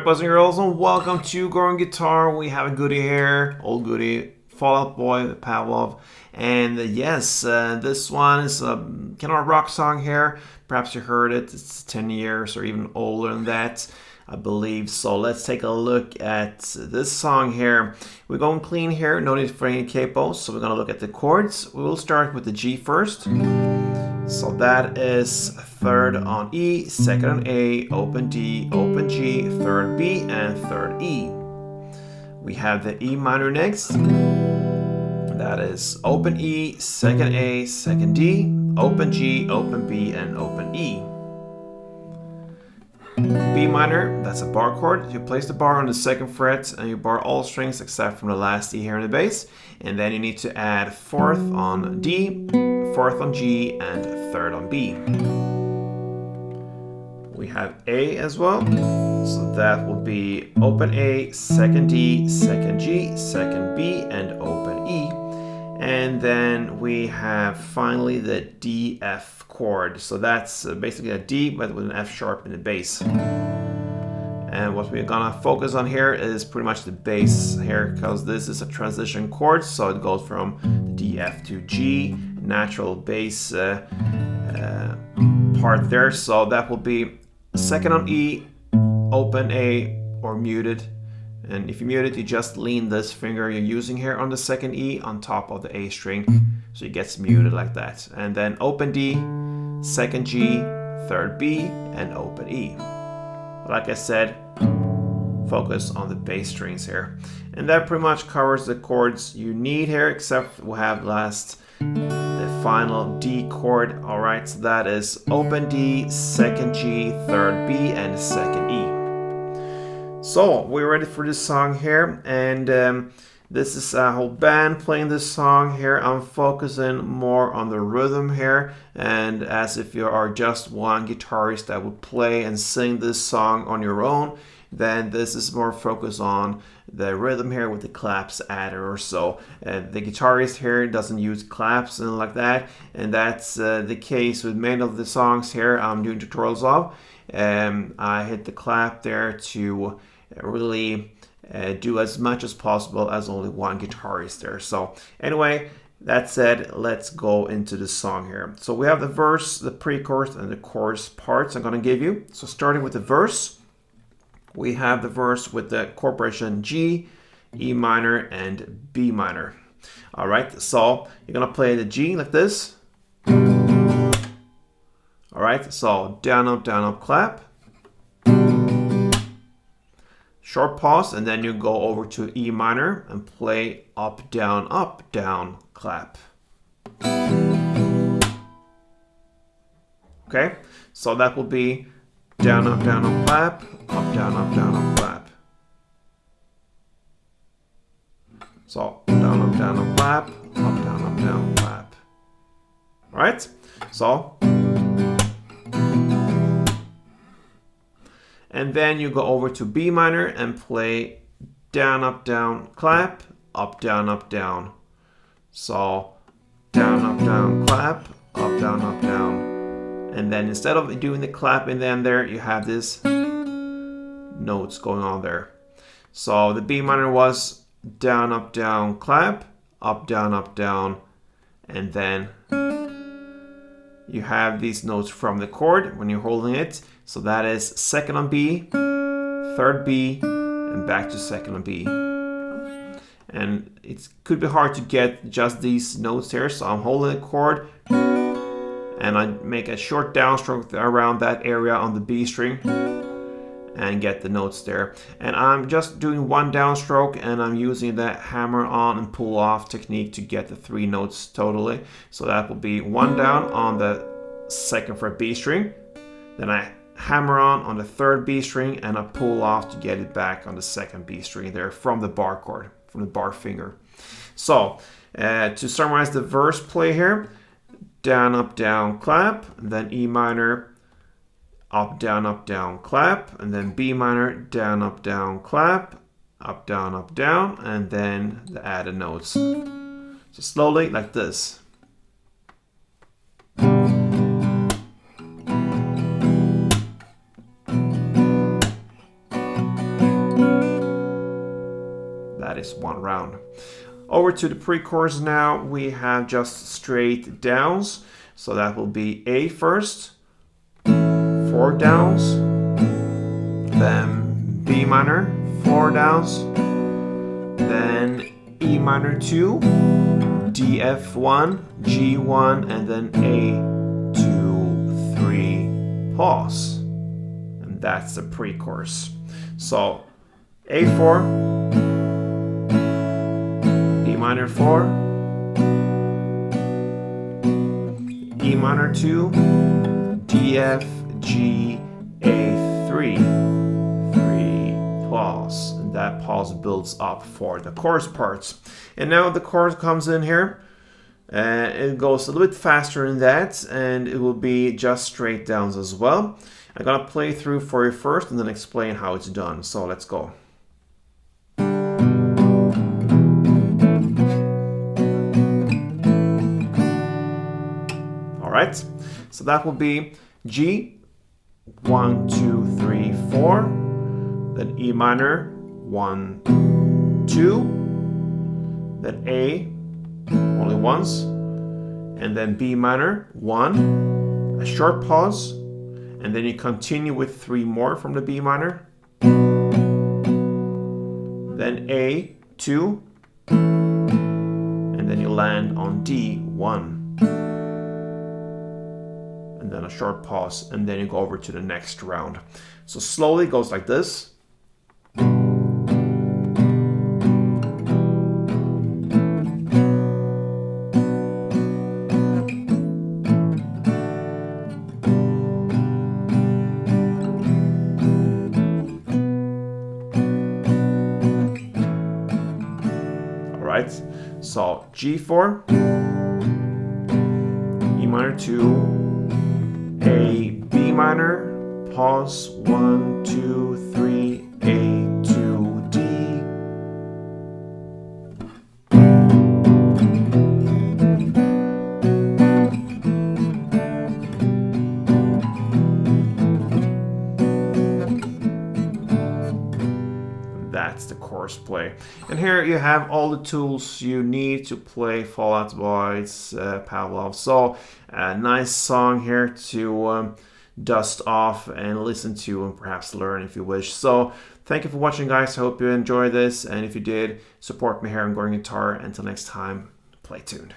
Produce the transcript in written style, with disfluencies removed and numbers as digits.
boys and girls, and welcome to Growing Guitar. We have a goodie here, old goodie, Fall Out Boy, Pavlove. And yes, this one is kind of a rock song here. Perhaps you heard it, it's 10 years or even older than that, I believe. So let's take a look at this song here. We're going clean here, no need for any capos. So we're going to look at the chords. We will start with the G first. So that is third on E, second on A, open D, open G, third B, and third E. We have the E minor next. That is open E, second A, second D, open G, open B, and open E. B minor, that's a bar chord. You place the bar on the second fret and you bar all strings except from the last E here in the bass. And then you need to add fourth on D, fourth on G, and third on B. We have A as well. So that will be open A, second D, second G, second B, and open E. And then we have finally the D F chord. So that's basically a D but with an F sharp in the bass. And what we're gonna focus on here is pretty much the bass here, because this is a transition chord, so it goes from the D F to G, natural bass part there. So that will be second on E, open A, or muted. And if you mute it, you just lean this finger you're using here on the second E on top of the A string, so it gets muted like that. And then open D, second G, third B, and open E. Like I said, focus on the bass strings here. And that pretty much covers the chords you need here, except we'll have last the final D chord. All right, so that is open D, second G, third B, and second E. So we're ready for this song here, and this is a whole band playing this song here. I'm focusing more on the rhythm here, and as if you are just one guitarist that would play and sing this song on your own, then this is more focused on the rhythm here with the claps added or so. The guitarist here doesn't use claps and like that, and that's the case with many of the songs here I'm doing tutorials of. I hit the clap there to really do as much as possible as only one guitarist there. So anyway, that said, let's go into the song here. So we have the verse, the pre-chorus, and the chorus parts I'm going to give you. So starting with the verse, we have the verse with the chord progression G, E minor, and B minor. All right, so you're going to play the G like this. All right, so down, up, clap. Short pause, and then you go over to E minor and play up, down, clap. Okay, so that will be down, up, clap, up, down, clap. So down, up, clap, up, down, clap. All right, so. And then you go over to B minor and play down, clap, up, down. So down, clap, up, down. And then instead of doing the clap in the end there, you have this notes going on there. So the B minor was down, clap, up, down. And then you have these notes from the chord when you're holding it. So that is second on B, third B, and back to second on B. And it could be hard to get just these notes here. So I'm holding the chord and I make a short downstroke around that area on the B string and get the notes there. And I'm just doing one downstroke and I'm using the hammer on and pull off technique to get the three notes totally. So that will be one down on the second fret B string, then I hammer on the third B string, and I pull off to get it back on the second B string there from the bar chord, from the bar finger. So to summarize the verse play here, down, clap, and then E minor, up, down, clap, and then B minor, down, clap, up, down, and then the added notes. So slowly like this. that is one round. Over to the pre-chorus now, we have just straight downs. So that will be A first, 4 downs, then B minor, 4 downs, then E minor 2, D F1, G1, and then A2, 3, pause. And that's the pre-chorus. So A4, B minor 4, E minor 2, D F, G, A3, 3, pause. And that pause builds up for the chorus parts. And now the chorus comes in here. It goes a little bit faster than that, and it will be just straight downs as well. I'm gonna play through for you first and then explain how it's done. So let's go. All right, so that will be G, 1, 2, 3, 4, then E minor, 1, 2, then A, only once, and then B minor, 1, a short pause, and then you continue with 3 more from the B minor, then A, 2, and then you land on D, 1, and then a short pause, and then you go over to the next round. So slowly it goes like this. So G4, E minor 2, A, B minor, pause, 1, 2, 3, A2, D. That's the chorus play. And here you have all the tools you need to play Fall Out Boy, Pavlove. So a nice song here to dust off and listen to and perhaps learn if you wish. So thank you for watching, guys. I hope you enjoyed this. And if you did, support me here on Going Guitar. Until next time, play tuned.